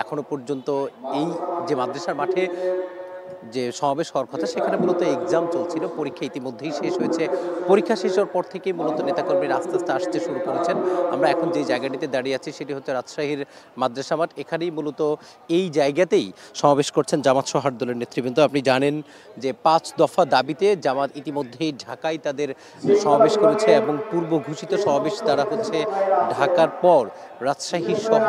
এখনো পর্যন্ত এই যে মাদ্রাসার মাঠে যে সমাবেশ হওয়ার কথা সেখানে মূলত এক্সাম চলছিল, পরীক্ষা ইতিমধ্যেই শেষ হয়েছে। পরীক্ষা শেষ হওয়ার পর থেকেই মূলত নেতাকর্মীরা আস্তে আস্তে আসতে শুরু করেছেন। আমরা এখন যে জায়গাটিতে দাঁড়িয়ে আছি সেটি হচ্ছে রাজশাহীর মাদ্রাসা মাঠ। এখানেই মূলত এই জায়গাতেই সমাবেশ করছেন জামাত সহার দলের নেতৃবৃন্দ। আপনি জানেন যে 5 দফা দাবিতে জামাত ইতিমধ্যেই ঢাকায় তাদের সমাবেশ করেছে এবং পূর্ব ঘোষিত সমাবেশ তারা হচ্ছে ঢাকার পর রাজশাহী সহ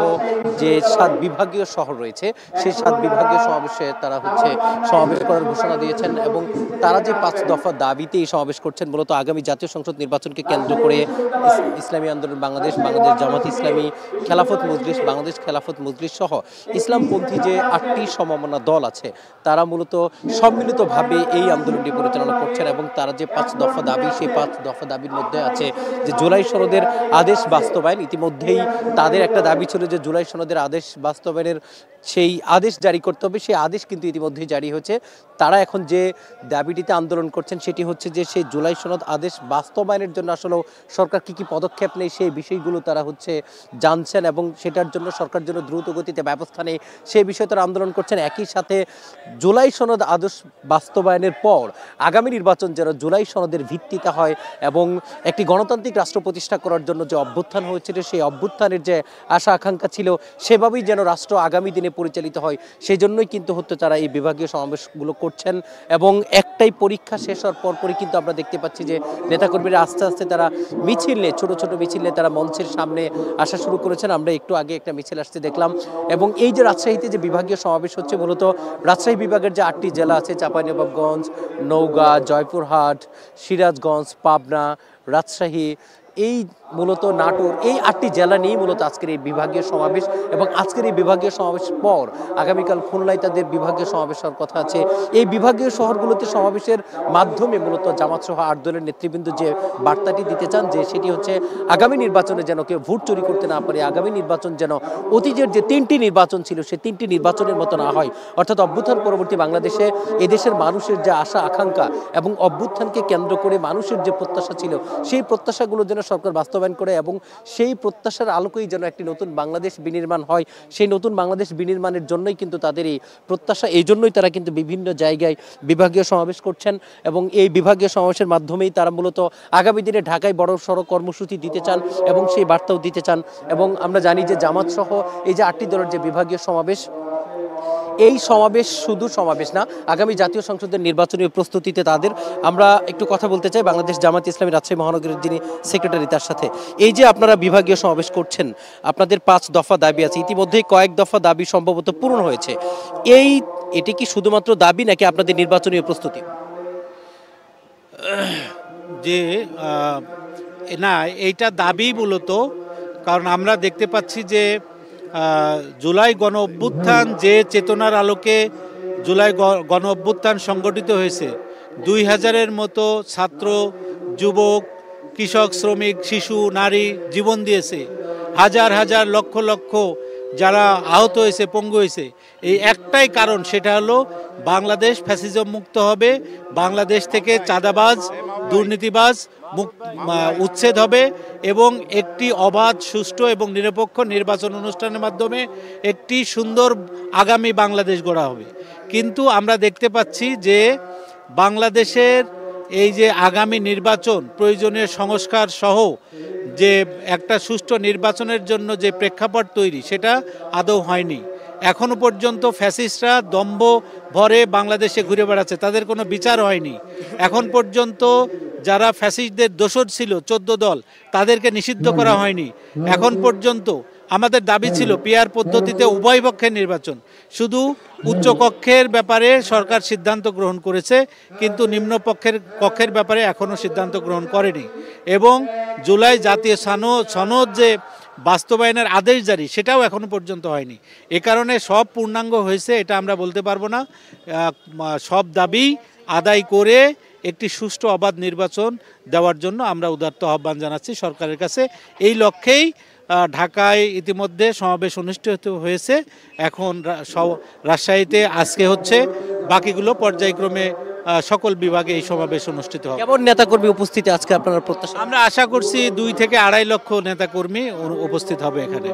যে 7 বিভাগীয় শহর রয়েছে সেই 7 বিভাগীয় সমাবেশে তারা হচ্ছে সমাবেশ করার ঘোষণা দিয়েছেন। এবং তারা যে 5 দফা দাবিতে এই সমাবেশ করছেন মূলত আগামী জাতীয় সংসদ নির্বাচনকে কেন্দ্র করে ইসলামী আন্দোলন বাংলাদেশ, বাংলাদেশ জামাত ইসলামী, খেলাফত মজলিস, বাংলাদেশ খেলাফত মজলিস সহ ইসলামপন্থী যে 8টি সমমনা দল আছে তারা মূলত সম্মিলিতভাবে এই আন্দোলনটি পরিচালনা করছেন। এবং তারা যে 5 দফা দাবি সেই 5 দফা দাবির মধ্যে আছে যে জুলাই সনদের আদেশ বাস্তবায়ন। ইতিমধ্যেই তাদের একটা দাবি ছিল যে জুলাই সনদের আদেশ বাস্তবায়নের সেই আদেশ জারি করতে হবে, সেই আদেশ কিন্তু ইতিমধ্যেই জারি হয়েছে। তারা এখন যে দাবিটিতে আন্দোলন করছেন সেটি হচ্ছে যে সেই জুলাই সনদ আদেশ বাস্তবায়নের জন্য আসলে সরকার কি কি পদক্ষেপ নেয় সেই বিষয়গুলো তারা হচ্ছে জানছেন এবং সেটার জন্য সরকার জন্য দ্রুত গতিতে ব্যবস্থা নেই সেই বিষয়ে তারা আন্দোলন করছেন। একই সাথে জুলাই সনদ আদেশ বাস্তবায়নের পর আগামী নির্বাচন যেন জুলাই সনদের ভিত্তিতে হয় এবং একটি গণতান্ত্রিক রাষ্ট্র প্রতিষ্ঠা করার জন্য যে অভ্যুত্থান হয়েছিল সেই অভ্যুত্থানের যে আশা আকাঙ্ক্ষা ছিল সেভাবেই যেন রাষ্ট্র আগামী দিনে পরিচালিত হয়, সেই জন্যই কিন্তু হচ্ছে তারা এই বিভাগীয় সমাবেশগুলো করছেন। এবং একটাই পরীক্ষা শেষ হওয়ার পরপরই কিন্তু আমরা দেখতে পাচ্ছি যে নেতাকর্মীরা আস্তে আস্তে তারা মিছিল নিয়ে ছোট ছোট মিছিল নিয়ে তারা মঞ্চের সামনে আসা শুরু করেছেন। আমরা একটু আগে একটা মিছিল আসতে দেখলাম। এবং এই যে রাজশাহীতে যে বিভাগীয় সমাবেশ হচ্ছে মূলত রাজশাহী বিভাগের যে 8টি জেলা আছে চাঁপাইনবাবগঞ্জ, নওগাঁ, জয়পুরহাট, সিরাজগঞ্জ, পাবনা, রাজশাহী, এই মূলত নাটোর, এই 8টি জেলা নিয়েই মূলত আজকের এই বিভাগীয় সমাবেশ। এবং আজকের এই বিভাগীয় সমাবেশের পর আগামীকাল খুলনায় তাদের বিভাগীয় সমাবেশ হওয়ার কথা আছে। এই বিভাগীয় শহরগুলোতে সমাবেশের মাধ্যমে মূলত জামাত সহ 8 দলের নেতৃবৃন্দ যে বার্তাটি দিতে চান যে সেটি হচ্ছে আগামী নির্বাচনে যেন কেউ ভোট চুরি করতে না পারে, আগামী নির্বাচন যেন অতীতের যে 3টি নির্বাচন ছিল সেই 3টি নির্বাচনের মতো না হয়। অর্থাৎ অভ্যুত্থান পরবর্তী বাংলাদেশে এদেশের মানুষের যে আশা আকাঙ্ক্ষা এবং অভ্যুত্থানকে কেন্দ্র করে মানুষের যে প্রত্যাশা ছিল সেই প্রত্যাশাগুলো যেন সরকার বাস্তবায়ন করে এবং সেই প্রত্যাশার আলোকেই যেন একটি নতুন বাংলাদেশ বিনির্মাণ হয়। সেই নতুন বাংলাদেশ বিনির্মাণের জন্যই কিন্তু তাদের এই প্রত্যাশা, এই জন্যই তারা কিন্তু বিভিন্ন জায়গায় বিভাগীয় সমাবেশ করছেন। এবং এই বিভাগীয় সমাবেশের মাধ্যমেই তারা মূলত আগামী দিনে ঢাকায় বড় সড়ো কর্মসূচি দিতে চান এবং সেই বার্তাও দিতে চান। এবং আমরা জানি যে জামাত সহ এই যে 8টি দলের যে বিভাগীয় সমাবেশ, এই সমাবেশ শুধু সমাবেশ না, আগামী জাতীয় সংসদের নির্বাচনী প্রস্তুতিতে তাদের। আমরা একটু কথা বলতে চাই বাংলাদেশ জামাত ইসলামী রাজশাহী মহানগরের যিনি সেক্রেটারি তার সাথে। এই যে আপনারা বিভাগীয় সমাবেশ করছেন, আপনাদের 5 দফা দাবি আছে, ইতিমধ্যেই কয়েক দফা দাবি সম্ভবত পূরণ হয়েছে, এটি কি শুধুমাত্র দাবি নাকি আপনাদের নির্বাচনী প্রস্তুতি? যে না, এইটা দাবি মূলত, কারণ আমরা দেখতে পাচ্ছি যে জুলাই গণ অভ্যুত্থান যে চেতনার আলোকে জুলাই গণ অভ্যুত্থান সংগঠিত হয়েছে, 2000-এর মতো ছাত্র, যুবক, কৃষক, শ্রমিক, শিশু, নারী জীবন দিয়েছে, হাজার হাজার লক্ষ লক্ষ যারা আহত হয়েছে, পঙ্গু হয়েছে, এই একটাই কারণ, সেটা হলো বাংলাদেশ ফ্যাসিজম মুক্ত হবে, বাংলাদেশ থেকে চাঁদাবাজ, দুর্নীতিবাজ উচ্ছেদ হবে এবং একটি অবাধ, সুষ্ঠু এবং নিরপেক্ষ নির্বাচন অনুষ্ঠানের মাধ্যমে একটি সুন্দর আগামী বাংলাদেশ গড়া হবে। কিন্তু আমরা দেখতে পাচ্ছি যে বাংলাদেশের এই যে আগামী নির্বাচন, প্রয়োজনীয় সংস্কার সহ যে একটা সুষ্ঠু নির্বাচনের জন্য যে প্রেক্ষাপট তৈরি, সেটা আদৌ হয়নি। এখনো পর্যন্ত ফ্যাসিস্টরা দম্ভ ভরে বাংলাদেশে ঘুরে বেড়াচ্ছে, তাদের কোনো বিচার হয়নি। এখন পর্যন্ত যারা ফ্যাসিস্টদের দোসর ছিল 14 দল, তাদেরকে নিষিদ্ধ করা হয়নি। এখন পর্যন্ত আমাদের দাবি ছিল পিআর পদ্ধতিতে উভয় পক্ষের নির্বাচন, শুধু উচ্চকক্ষের ব্যাপারে সরকার সিদ্ধান্ত গ্রহণ করেছে কিন্তু নিম্ন কক্ষের ব্যাপারে এখনও সিদ্ধান্ত গ্রহণ করেনি। এবং জুলাই জাতীয় সনদ যে বাস্তবায়নের আদেশ জারি, সেটাও এখনো পর্যন্ত হয়নি। এ কারণে সব পূর্ণাঙ্গ হয়েছে এটা আমরা বলতে পারবো না। সব দাবি আদায় করে একটি সুষ্ঠু অবাধ নির্বাচন দেওয়ার জন্য আমরা উদাত্ত আহ্বান জানাচ্ছি সরকারের কাছে। এই লক্ষ্যেই ঢাকায় ইতিমধ্যে সমাবেশ অনুষ্ঠিত হয়েছে। এখন রাজশাহীতে আজকে হচ্ছে, বাকিগুলো পর্যায়ক্রমে সকল বিভাগে এই সমাবেশ অনুষ্ঠিত হবে। কেমন নেতাকর্মী উপস্থিতি আজকে আপনারা প্রত্যাশা? আমরা আশা করছি 2 থেকে 2.5 লক্ষ নেতাকর্মী উপস্থিত হবে এখানে।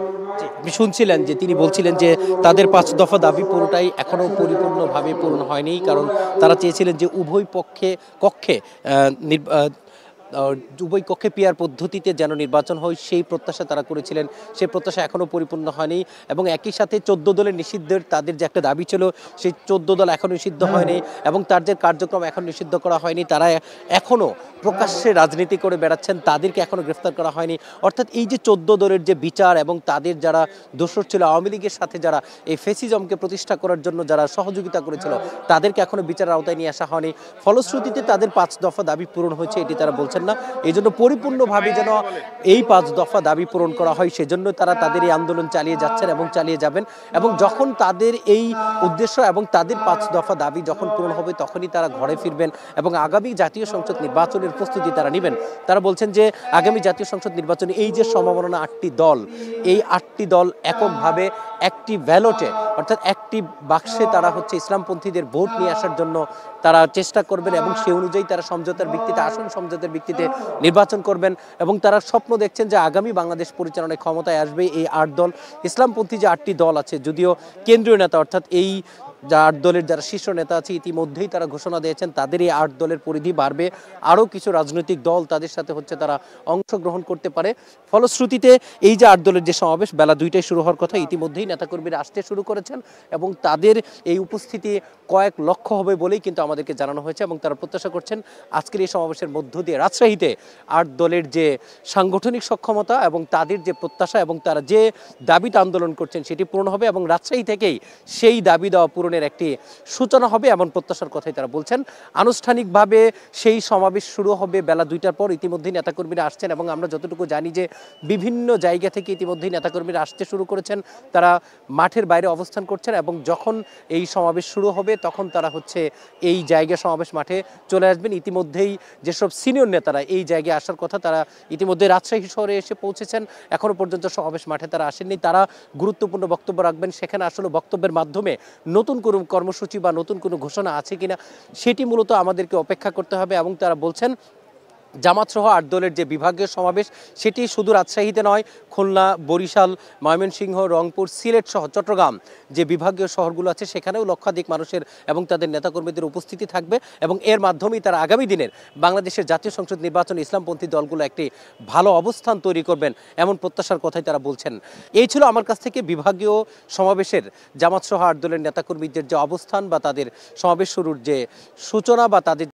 আপনি শুনছিলেন যে তিনি বলছিলেন যে তাদের 5 দফা দাবি পুরোটাই এখনো পরিপূর্ণভাবে পূরণ হয়নি, কারণ তারা চেয়েছিলেন যে উভয় কক্ষে পিয়ার পদ্ধতিতে যেন নির্বাচন হয়, সেই প্রত্যাশা তারা করেছিলেন। সেই প্রত্যাশা এখনও পরিপূর্ণ হয়নি এবং একই সাথে 14 দলের নিষিদ্ধের তাদের যে একটা দাবি ছিল, সেই 14 দল এখনও নিষিদ্ধ হয়নি এবং তার যে কার্যক্রম এখন নিষিদ্ধ করা হয়নি, তারা এখনও প্রকাশ্যে রাজনীতি করে বেড়াচ্ছেন, তাদেরকে এখনও গ্রেফতার করা হয়নি। অর্থাৎ এই যে 14 দলের যে বিচার এবং তাদের যারা দোষর ছিল, আওয়ামী লীগের সাথে যারা এই ফেসিজমকে প্রতিষ্ঠা করার জন্য যারা সহযোগিতা করেছিল, তাদেরকে এখনও বিচারের আওতায় নিয়ে আসা হয়নি। ফলশ্রুতিতে তাদের 5 দফা দাবি পূরণ হয়েছে এটি তারা বলছেন না। এই জন্য পরিপূর্ণভাবে যেন এই 5 দফা দাবি পূরণ করা হয়, সেজন্য তারা তাদের এই আন্দোলন চালিয়ে যাচ্ছেন এবং চালিয়ে যাবেন। এবং যখন তাদের এই উদ্দেশ্য এবং তাদের 5 দফা দাবি যখন পূরণ হবে, তখনই তারা ঘরে ফিরবেন এবং আগামী জাতীয় সংসদ নির্বাচনের প্রস্তুতি তারা নেবেন। তারা বলছেন যে আগামী জাতীয় সংসদ নির্বাচনে এই যে সম্ভাবনা 8টি দল, এই 8টি দল এককভাবে একটি ব্যালটে অর্থাৎ একটি বাক্সে তারা ইসলামপন্থীদের ভোট নিয়ে আসার জন্য তারা চেষ্টা করবেন এবং সেই অনুযায়ী তারা সমঝোতার ভিত্তিতে, আসন সমঝোতার ভিত্তিতে নির্বাচন করবেন। এবং তারা স্বপ্ন দেখছেন যে আগামী বাংলাদেশ পরিচালনায় ক্ষমতায় আসবে এই 8 দল। ইসলামপন্থী যে 8টি দল আছে, যদিও কেন্দ্রীয় নেতা অর্থাৎ এই 8 দলের যারা শীর্ষ নেতা আছে ইতিমধ্যেই তারা ঘোষণা দিয়েছেন তাদের এই 8 দলের পরিধি বাড়বে, আরও কিছু রাজনৈতিক দল তাদের সাথে তারা অংশগ্রহণ করতে পারে। ফলশ্রুতিতে এই যে 8 দলের যে সমাবেশ বেলা 2টায় শুরু হওয়ার কথা, ইতিমধ্যেই নেতাকর্মীরা আসতে শুরু করেছেন এবং তাদের এই উপস্থিতি কয়েক লক্ষ হবে বলেই কিন্তু আমাদেরকে জানানো হয়েছে। এবং তারা প্রত্যাশা করছেন আজকের এই সমাবেশের মধ্য দিয়ে রাজশাহীতে 8 দলের যে সাংগঠনিক সক্ষমতা এবং তাদের যে প্রত্যাশা এবং তারা যে দাবিতে আন্দোলন করছেন সেটি পূরণ হবে এবং রাজশাহী থেকেই সেই দাবি দেওয়া পূরণের একটি সূচনা হবে এমন প্রত্যাশার কথাই তারা বলছেন। আনুষ্ঠানিকভাবে সেই সমাবেশ শুরু হবে বেলা 2টার পর। ইতিমধ্যেই নেতাকর্মীরা আসছেন এবং আমরা যতটুকু জানি যে বিভিন্ন জায়গা থেকে ইতিমধ্যেই নেতাকর্মীরা আসতে শুরু করেছেন, তারা মাঠের বাইরে অবস্থান করছেন এবং যখন এই সমাবেশ শুরু হবে তখন তারা এই জায়গা সমাবেশ মাঠে চলে আসবেন। ইতিমধ্যেই যেসব সিনিয়র নেতারা এই জায়গায় আসার কথা, তারা ইতিমধ্যে রাজশাহী শহরে এসে পৌঁছেছেন। এখনো পর্যন্ত সমাবেশ মাঠে তারা আসেননি, তারা গুরুত্বপূর্ণ বক্তব্য রাখবেন। সেখানে আসলে বক্তব্যের মাধ্যমে নতুন কোনো কর্মসূচি বা নতুন কোনো ঘোষণা আছে কিনা সেটি মূলত আমাদেরকে অপেক্ষা করতে হবে। এবং তারা বলছেন জামাত সহ 8 দলের যে বিভাগীয় সমাবেশ সেটি শুধু রাজশাহীতে নয়, খুলনা, বরিশাল, ময়মনসিংহ, রংপুর, সিলেট সহ চট্টগ্রাম যে বিভাগীয় শহরগুলো আছে সেখানেও লক্ষাধিক মানুষের এবং তাদের নেতাকর্মীদের উপস্থিতি থাকবে এবং এর মাধ্যমেই তারা আগামী দিনের বাংলাদেশের জাতীয় সংসদ নির্বাচনে ইসলামপন্থী দলগুলো একটি ভালো অবস্থান তৈরি করবেন এমন প্রত্যাশার কথাই তারা বলছেন। এই ছিল আমার কাছ থেকে বিভাগীয় সমাবেশের জামাত সহ 8 দলের নেতাকর্মীদের যে অবস্থান বা তাদের সমাবেশ শুরুর যে সূচনা বা তাদের